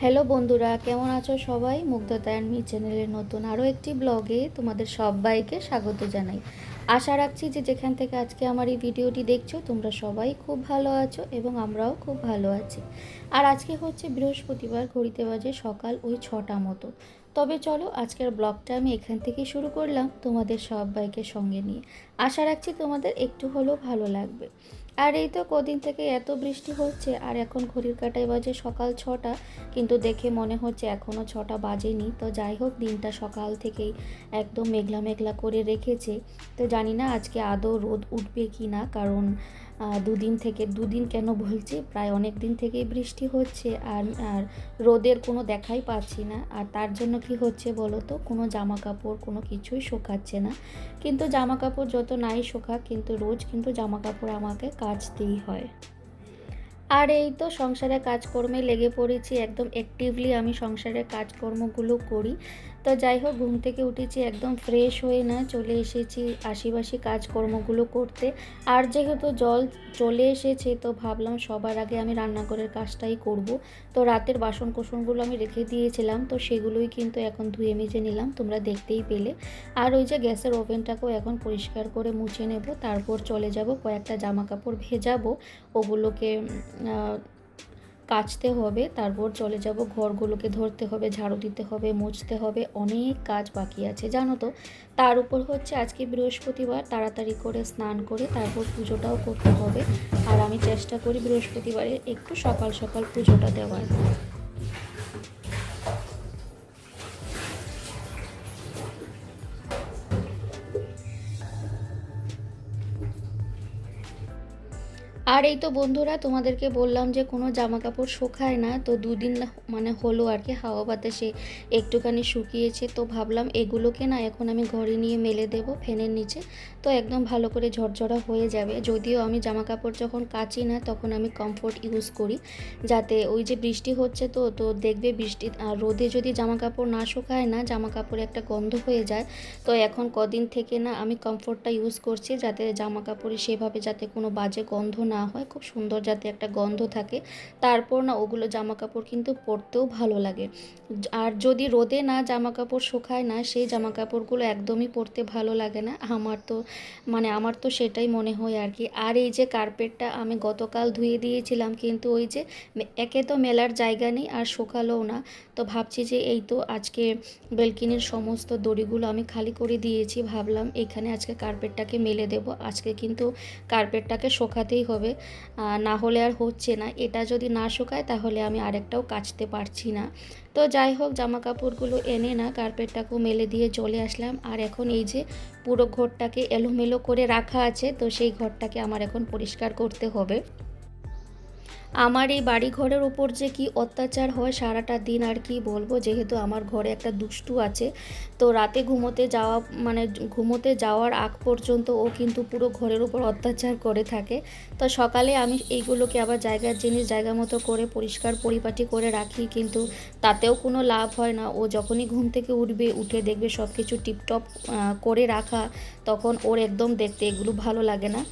Hello বন্ধুরা, কেমন আছো সবাই? মুগ্ধতা অ্যান্ড মি চ্যানেলের নতুন আরও একটি ব্লগে তোমাদের সবাইকে স্বাগত জানাই। আশা রাখছি যে যেখান থেকে আজকে আমার এই ভিডিওটি দেখছো তোমরা সবাই খুব ভালো আছো এবং আমরাও খুব ভালো আছি। আর আজকে হচ্ছে বৃহস্পতিবার, ঘড়িতে বাজে সকাল ওই 6টা মতো। তবে চলো আজকের ব্লগটা আমি এখান থেকে শুরু করলাম তোমাদের সবাইকে সঙ্গে নিয়ে। আশা রাখছি তোমাদের একটু হলেও ভালো লাগবে। আর এই তো কদিন থেকে এত বৃষ্টি হচ্ছে, আর এখন ঘড়ির কাঁটায় বাজে সকাল 6টা, কিন্তু দেখে মনে হচ্ছে এখনও 6টা বাজেনি। তো যাই হোক, দিনটা সকাল থেকেই একদম মেঘলা মেঘলা করে রেখেছে। তো জানি না আজকে আদৌ রোদ উঠবে কি না, কারণ দুদিন কেন বলছি, প্রায় অনেক দিন থেকেই বৃষ্টি হচ্ছে আর আর রোদের কোনো দেখাই পাচ্ছি না। আর তার জন্য কি হচ্ছে বলো তো, কোনো জামা কাপড় কোনো কিছুই শুকাচ্ছে না। কিন্তু জামা কাপড় যত নাই শোকাক, কিন্তু রোজ কিন্তু জামা কাপড় আমাকে কাচতেই হয়। আর এই তো সংসারের কাজকর্মে লেগে পড়েছি, একদম অ্যাক্টিভলি আমি সংসারের কাজকর্মগুলো করি। তো যাই হোক, ঘুম থেকে উঠেছি একদম ফ্রেশ হয়ে, না চলে এসেছি আশিবাসি কাজকর্মগুলো করতে। আর যেহেতু জল চলে এসেছে, তো ভাবলাম সবার আগে আমি রান্নাঘরের কাজটাই করব। তো রাতের বাসন কোসনগুলো আমি রেখে দিয়েছিলাম, তো সেগুলোই কিন্তু এখন ধুয়ে মেজে নিলাম, তোমরা দেখতেই পেলে। আর ওই যে গ্যাসের ওভেনটাকেও এখন পরিষ্কার করে মুছে নেব, তারপর চলে যাব কয়েকটা জামা কাপড় ভেজাবো, ওগুলোকে কাচতে হবে। তারপর চলে যাব, ঘরগুলোকে ধরতে হবে, ঝাড়ু দিতে হবে, মুছতে হবে, অনেক কাজ বাকি আছে জানো তো। তার উপর হচ্ছে আজকে বৃহস্পতিবার, তাড়াতাড়ি করে স্নান করে তারপর পুজোটাও করতে হবে। আর আমি চেষ্টা করি বৃহস্পতিবারে একটু সকাল সকাল পুজোটা দেওয়ার। আর এই তো বন্ধুরা, তোমাদেরকে বললাম যে কোনো জামা কাপড় শুকায় না, তো দুদিন মানে হলো আর কি, হাওয়া বাতাসে একটুখানি শুকিয়েছে। তো ভাবলাম এগুলোকে না এখন আমি ঘরে নিয়ে মেলে দেব ফ্যানের নিচে, তো একদম ভালো করে ঝরঝরা হয়ে যাবে। যদিও আমি জামা কাপড় যখন কাচি না তখন আমি কমফোর্ট ইউজ করি, যাতে ওই যে বৃষ্টি হচ্ছে, তো তো দেখবে বৃষ্টি আর রোদে যদি জামা কাপড় না শুকায় না, জামা কাপড়ে একটা গন্ধ হয়ে যায়। তো এখন কদিন থেকে না আমি কমফোর্টটা ইউজ করছি, যাতে জামা কাপড়ে সেভাবে যাতে কোনো বাজে গন্ধ না হয়, খুব সুন্দর যাতে একটা গন্ধ থাকে। তারপর না ওগুলো জামা কাপড় কিন্তু পরতেও ভালো লাগে। আর যদি রোদে না জামা কাপড় শুকায় না, সেই জামা কাপড়গুলো একদমই পরতে ভালো লাগে না। আমার তো সেটাই মনে হয় আর কি। আর এই যে কার্পেটটা আমি গতকাল ধুয়ে দিয়েছিলাম, কিন্তু ওই যে একে তো মেলার জায়গা নেই, আর শুকালোও না। তো ভাবছি যে এই তো আজকে বেলকিনির সমস্ত দড়িগুলো আমি খালি করে দিয়েছি, ভাবলাম এখানে আজকে কার্পেটটাকে মেলে দেব। আজকে কিন্তু কার্পেটটাকে শুকাতেই হবে, না হলে আর হচ্ছে না। এটা যদি না শুকায় তাহলে আমি আরেকটাও কাচতে পারছি না। তো যাই হোক, জামা কাপড়গুলো এনে না কার্পেটটাকেও মেলে দিয়ে চলে আসলাম। আর এখন এই যে পুরো ঘরটাকে এলোমেলো করে রাখা আছে, তো সেই ঘরটাকে আমার এখন পরিষ্কার করতে হবে। আমার এই বাড়ি ঘরের উপর যে কি অত্যাচার হয় সারাটা দিন, আর কি বলবো। যেহেতু আমার ঘরে একটা দুষ্টু আছে, তো রাতে ঘুমোতে যাওয়ার আগ পর্যন্ত ও কিন্তু পুরো ঘরের উপর অত্যাচার করে থাকে। তো সকালে আমি এইগুলোকে আবার জায়গার জিনিস জায়গা মতো করে পরিষ্কার পরিপাটি করে রাখি, কিন্তু তাতেও কোনো লাভ হয় না। ও যখনই ঘুম থেকে উঠবে, উঠে দেখবে সব কিছু টিপটপ করে রাখা, তখন ওর একদম দেখতে এগুলো ভালো লাগে না।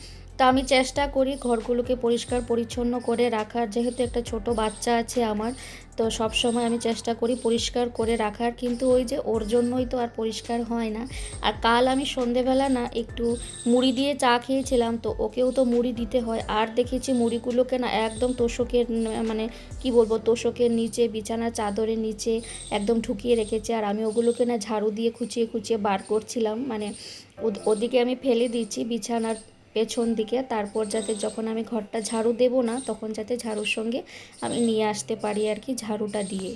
তো আমি চেষ্টা করি ঘরগুলোকে পরিষ্কার পরিচ্ছন্ন করে রাখার, যেহেতু একটা ছোট বাচ্চা আছে আমার, তো সব সময় আমি চেষ্টা করি পরিষ্কার করে রাখার, কিন্তু ওই যে ওর জন্যই তো আর পরিষ্কার হয় না। আর কাল আমি সন্ধেবেলা না একটু মুড়ি দিয়ে চা খেয়েছিলাম, তো ওকেও তো মুড়ি দিতে হয়। আর দেখেছি মুড়িগুলোকে না একদম তোষকের মানে কি বলবো, তোষকের নিচে, বিছানার চাদরের নিচে একদম ঢুকিয়ে রেখেছে। আর আমি ওগুলোকে না ঝাড়ু দিয়ে খুঁচিয়ে খুঁচিয়ে বার করছিলাম, মানে ওদিকে আমি ফেলে দিচ্ছি বিছানার পেছন দিকে, তারপর যাতে যখন আমি ঘরটা ঝাড়ু দেব না, তখন যাতে ঝাড়ুর সঙ্গে আমি নিয়ে আসতে পারি আর কি, ঝাড়ুটা দিয়ে।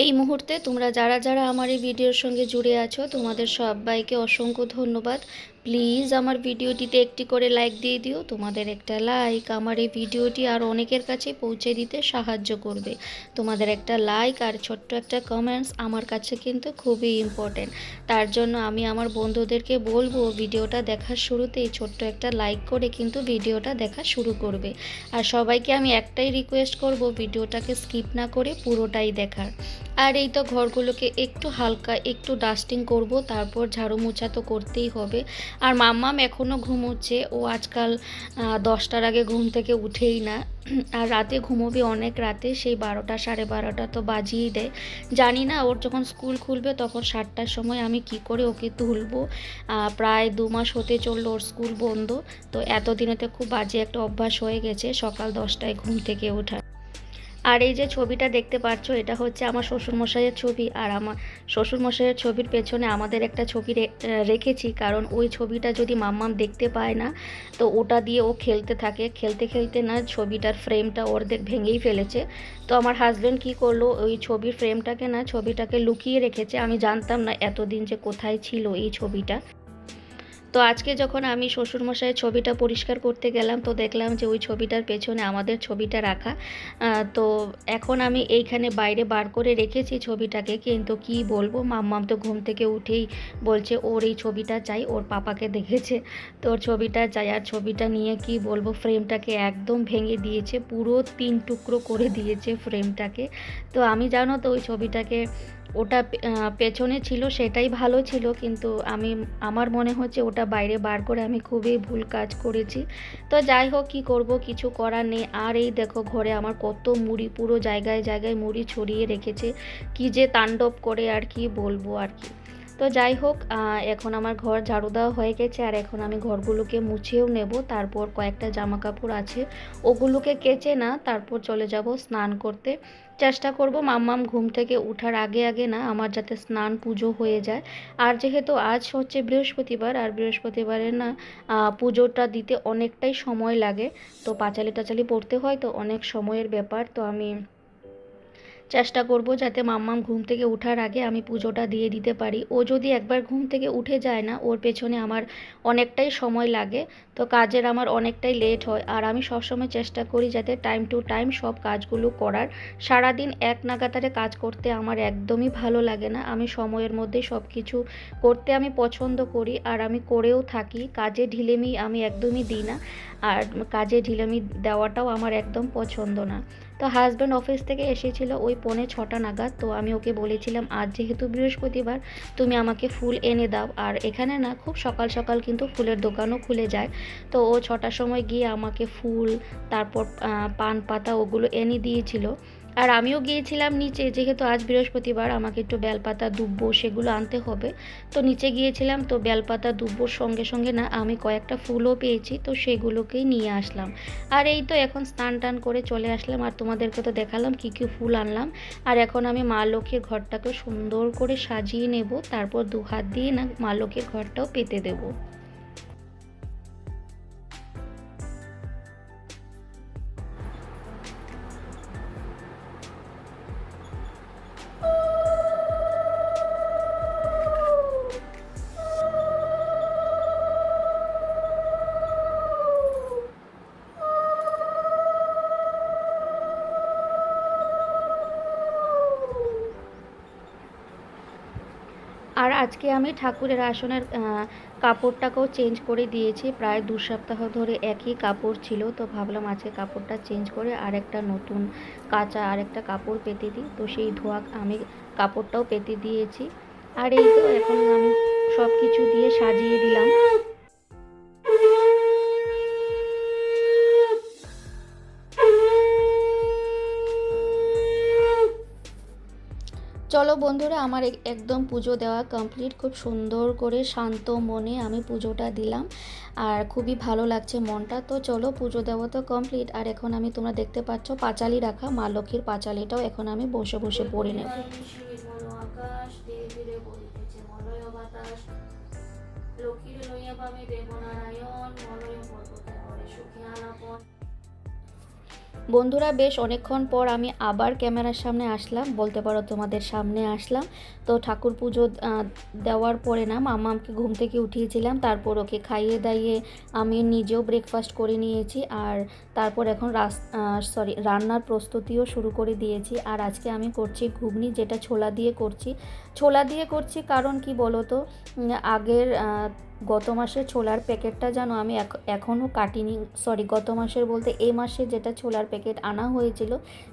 এই মুহূর্তে তোমরা যারা যারা আমার এই ভিডিওর সঙ্গে জুড়ে আছো, তোমাদের সবাইকে অসংখ্য ধন্যবাদ। প্লিজ আমার ভিডিওটিতে একটি করে লাইক দিয়ে দিও। তোমাদের একটা লাইক আমার এই ভিডিওটি আর অনেকের কাছে পৌঁছে দিতে সাহায্য করবে। তোমাদের একটা লাইক আর ছোট্ট একটা কমেন্টস আমার কাছে কিন্তু খুবই ইম্পর্টেন্ট। তার জন্য আমি আমার বন্ধুদেরকে বলবো, ভিডিওটা দেখার শুরুতেই ছোট্ট একটা লাইক করে কিন্তু ভিডিওটা দেখা শুরু করবে। আর সবাইকে আমি একটাই রিকোয়েস্ট করব, ভিডিওটাকে স্কিপ না করে পুরোটাই দেখার। আর এই তো ঘরগুলোকে একটু হালকা একটু ডাস্টিং করব, তারপর ঝাড়ু মোছা তো করতেই হবে। আর মাম্মাম এখনও ঘুমোচ্ছে, ও আজকাল 10টার আগে ঘুম থেকে উঠেই না। আর রাতে ঘুমোবে অনেক রাতে, সেই 12টা 12:30 তো বাজিয়েই দেয়। জানি না ওর যখন স্কুল খুলবে তখন 7টার সময় আমি কি করে ওকে তুলবো। প্রায় 2 মাস হতে চললো ওর স্কুল বন্ধ। তো এতদিনেতে খুব বাজে একটা অভ্যাস হয়ে গেছে সকাল 10টায় ঘুম থেকে ওঠা। আর এই যে ছবিটা দেখতে পাচ্ছ, এটা হচ্ছে আমার শ্বশুরমশাইয়ের ছবি। আর আমার শ্বশুরমশাইয়ের ছবির পেছনে আমাদের একটা ছবি রেখেছি, কারণ ওই ছবিটা যদি মাম্মাম দেখতে পায় না, তো ওটা দিয়ে ও খেলতে থাকে। খেলতে খেলতে না ছবিটার ফ্রেমটা অর্ধেক ভেঙেই ফেলেছে। তো আমার হাজব্যান্ড কী করলো, ওই ছবির ফ্রেমটাকে না ছবিটাকে লুকিয়ে রেখেছে। আমি জানতাম না এতদিন যে কোথায় ছিল এই ছবিটা। তো আজকে যখন আমি শ্বশুরমশাইয়ের ছবিটা পরিষ্কার করতে গেলাম, তো দেখলাম যে ওই ছবিটার পেছনে আমাদের ছবিটা রাখা। তো এখন আমি এইখানে বাইরে বার করে রেখেছি ছবিটাকে, কিন্তু কি বলবো, মাম্মাম তো ঘুম থেকে উঠেই বলছে ওর এই ছবিটা চাই, ওর পাপাকে দেখেছে তো ওর ছবিটা চাই। আর ছবিটা নিয়ে কি বলবো, ফ্রেমটাকে একদম ভেঙে দিয়েছে, পুরো 3 টুকরো করে দিয়েছে ফ্রেমটাকে। তো আমি জানো তো ওই ছবিটাকে, ওটা পেছনে ছিল সেটাই ভালো ছিল, কিন্তু আমার মনে হচ্ছে ওটা বাইরে বার করে আমি খুবই ভুল কাজ করেছি। তো যাই হোক, কী করব, কিছু করার নেই। আর এই দেখো ঘরে আমার কত মুড়ি, পুরো জায়গায় জায়গায় মুড়ি ছড়িয়ে রেখেছে, কি যে তাণ্ডব করে আর কি বলবো আর কি। তো যাই হোক, এখন আমার ঘর ঝাড়ু দেওয়া হয়ে গেছে, আর এখন আমি ঘরগুলোকে মুছেও নেব। তারপর কয়েকটা জামা কাপড় আছে, ওগুলোকে কেচে না তারপর চলে যাব স্নান করতে। চেষ্টা করব মাম্মাম ঘুম থেকে ওঠার আগে আগে না আমার যাতে স্নান পুজো হয়ে যায়। আর যেহেতু আজ হচ্ছে বৃহস্পতিবার, আর বৃহস্পতিবারে না পুজোটা দিতে অনেকটাই সময় লাগে। তো পাঁচালি টাচালি পড়তে হয়, তো অনেক সময়ের ব্যাপার। তো আমি চেষ্টা করব যাতে মাম্মাম ঘুম থেকে ওঠার আগে আমি পুজোটা দিয়ে দিতে পারি। ও যদি একবার ঘুম থেকে উঠে যায় না, ওর পেছনে আমার অনেকটাই সময় লাগে। তো কাজের আমার অনেকটাই লেট হয়। আর আমি সবসময় চেষ্টা করি যাতে টাইম টু টাইম সব কাজগুলো করার। সারাদিন এক নাগাতারে কাজ করতে আমার একদমই ভালো লাগে না। আমি সময়ের মধ্যে সব কিছু করতে আমি পছন্দ করি, আর আমি করেও থাকি। কাজে ঢিলেমি আমি একদমই দিই না, আর কাজে ঢিলেমি দেওয়াটাও আমার একদম পছন্দ না। তো হাজব্যান্ড অফিস থেকে এসেছিল ওই 5:45 নাগাদ। তো আমি ওকে বলেছিলাম আজ যেহেতু বৃহস্পতিবার, তুমি আমাকে ফুল এনে দাও। আর এখানে না খুব সকাল সকাল কিন্তু ফুলের দোকানও খুলে যায়। তো ও 6টার সময় গিয়ে আমাকে ফুল, তারপর পান পাতা ওগুলো এনে দিয়েছিল। আর আমিও গিয়েছিলাম নিচে, যেহেতু আজ বৃহস্পতিবার আমাকে একটু বেলপাতা দুব্বো সেগুলো আনতে হবে। তো নিচে গিয়েছিলাম, তো বেলপাতা দুব্বোর সঙ্গে সঙ্গে না আমি কয়েকটা ফুলও পেয়েছি, তো সেগুলোকেই নিয়ে আসলাম। আর এই তো এখন স্নান টান করে চলে আসলাম, আর তোমাদেরকে তো দেখালাম কী কী ফুল আনলাম। আর এখন আমি মা লক্ষ্মীর ঘরটাকে সুন্দর করে সাজিয়ে নেব, তারপর 2 হাত দিয়ে না মা লক্ষ্মীর ঘরটাও পেতে দেবো। আর আজকে আমি ঠাকুরের আসনের কাপড়টাকেও চেঞ্জ করে দিয়েছি। প্রায় 2 সপ্তাহ ধরে একই কাপড় ছিল, তো ভাবলাম আজকে কাপড়টা চেঞ্জ করে আরেকটা নতুন কাঁচা আরেকটা কাপড় পেতে দিই। তো সেই ধোয়া আমি কাপড়টাও পেতে দিয়েছি। আর এই তো এখন আমি সব কিছু দিয়ে সাজিয়ে দিলাম। চলো বন্ধুরা, আমার একদম পুজো দেওয়া কমপ্লিট। খুব সুন্দর করে শান্ত মনে আমি পুজোটা দিলাম, আর খুবই ভালো লাগছে মনটা। তো চলো, পুজো দেওয়া তো কমপ্লিট। আর এখন আমি, তোমরা দেখতে পাচ্ছ পাঁচালি রাখা, মা লক্ষ্মীর পাঁচালিটাও এখন আমি বসে বসে পড়ে নেব। বন্ধুরা, বেশ অনেকক্ষণ পর আমি আবার ক্যামেরার সামনে আসলাম, বলতে পারো তোমাদের সামনে আসলাম। তো ঠাকুর পুজো দেওয়ার পরে না মাম্মামকে ঘুম থেকে উঠিয়েছিলাম, তারপর ওকে খাইয়ে দাইয়ে আমি নিজেও ব্রেকফাস্ট করে নিয়েছি। আর তারপর এখন রান্নার প্রস্তুতিও শুরু করে দিয়েছি। আর আজকে আমি করছি ঘুগনি, যেটা ছোলা দিয়ে করছি। ছোলা দিয়ে করছি কারণ কি বলো তো, আগের গত মাসের ছোলার প্যাকেটটা জানো আমি এখনও কাটিনি, সরি গত মাসের বলতে এই মাসে যেটা ছোলার প্যাকেট আনা হয়েছিল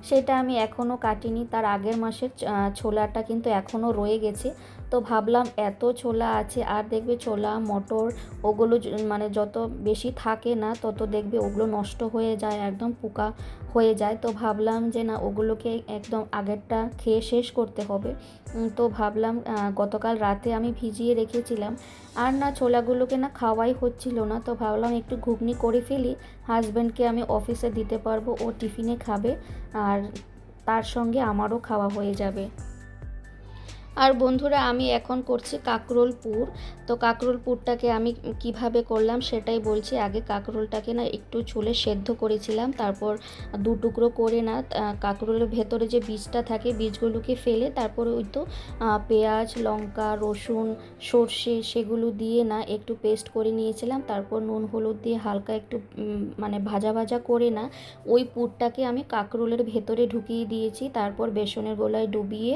সেটা আমি এখনও কাটিনি, তার আগের মাসের ছোলাটা কিন্তু এখনও রয়ে গেছে। তো ভাবলাম এত ছোলা আছে, আর দেখবে ছোলা মটর ওগুলো মানে যত বেশি থাকে না তত দেখবে ওগুলো নষ্ট হয়ে যায়, একদম পোকা হয়ে যায়। তো ভাবলাম যে না ওগুলোকে একদম আগেরটা খেয়ে শেষ করতে হবে। তো ভাবলাম গতকাল রাতে আমি ভিজিয়ে রেখেছিলাম, আর না ছোলাগুলোকে না খাওয়াই হচ্ছিল না। তো ভাবলাম একটু ঘুগনি করে ফেলি, হাজব্যান্ডকে আমি অফিসে দিতে পারবো, ও টিফিনে খাবে আর তার সঙ্গে আমারও খাওয়া হয়ে যাবে। আর বন্ধুরা আমি এখন করছি কাঁকরোল পুর। তো কাঁকরোল পুরটাকে আমি কিভাবে করলাম সেটাই বলছি। আগে কাঁকরোলটাকে না একটু ছুলে সেদ্ধ করেছিলাম, তারপর দু টুকরো করে না কাঁকরোলের ভেতরে যে বীজটা থাকে বীজগুলোকে ফেলে তারপরে ওই তো পেঁয়াজ লঙ্কা রসুন সর্ষে সেগুলো দিয়ে না একটু পেস্ট করে নিয়েছিলাম, তারপর নুন হলুদ দিয়ে হালকা একটু মানে ভাজা ভাজা করে না ওই পুরটাকে আমি কাঁকরোলের ভেতরে ঢুকিয়ে দিয়েছি, তারপর বেসনের গোলায় ডুবিয়ে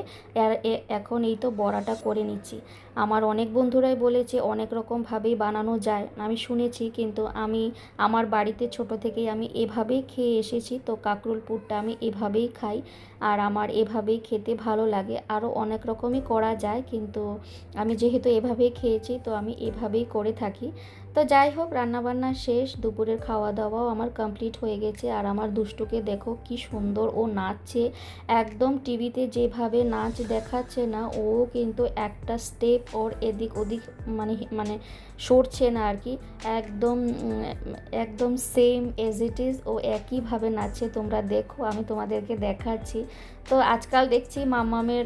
এখন এই তো বড়াটা করে নিচ্ছি। আমার অনেক বন্ধুরাই বলেছে অনেক রকমভাবেই বানানো যায়, আমি শুনেছি, কিন্তু আমার বাড়িতে ছোট থেকেই আমি এভাবেই খেয়ে এসেছি। তো কাঁকরোল পুরটা আমি এভাবেই খাই, আর আমার এভাবেই খেতে ভালো লাগে। আরও অনেক রকমই করা যায়, কিন্তু আমি যেহেতু এভাবেই খেয়েছি তো আমি এভাবেই করে থাকি। তো যাই হোক রান্নাবান্না শেষ, দুপুরের খাওয়া দাওয়াও আমার কমপ্লিট হয়ে গেছে। আর আমার দুষ্টুকে দেখো কি সুন্দর ও নাচছে, একদম টিভিতে যেভাবে নাচ দেখাচ্ছে না ও কিন্তু একটা স্টেপ ওর এদিক ওদিক মানে মানে সরছে না আর কি, একদম একদম সেম এজ ইট ইজ ও একইভাবে নাচছে। তোমরা দেখো আমি তোমাদেরকে দেখাচ্ছি। তো আজকাল দেখছি মামামের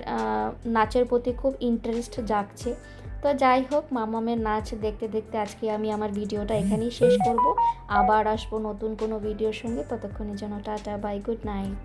নাচের প্রতি খুব ইন্টারেস্ট জাগছে। তো যাই হোক মামামের নাচ দেখতে দেখতে আজকে আমি আমার ভিডিওটা এখানেই শেষ করব। আবার আসবো নতুন কোনো ভিডিওর সঙ্গে, ততক্ষণের জন্য টাটা বাই, গুড নাইট।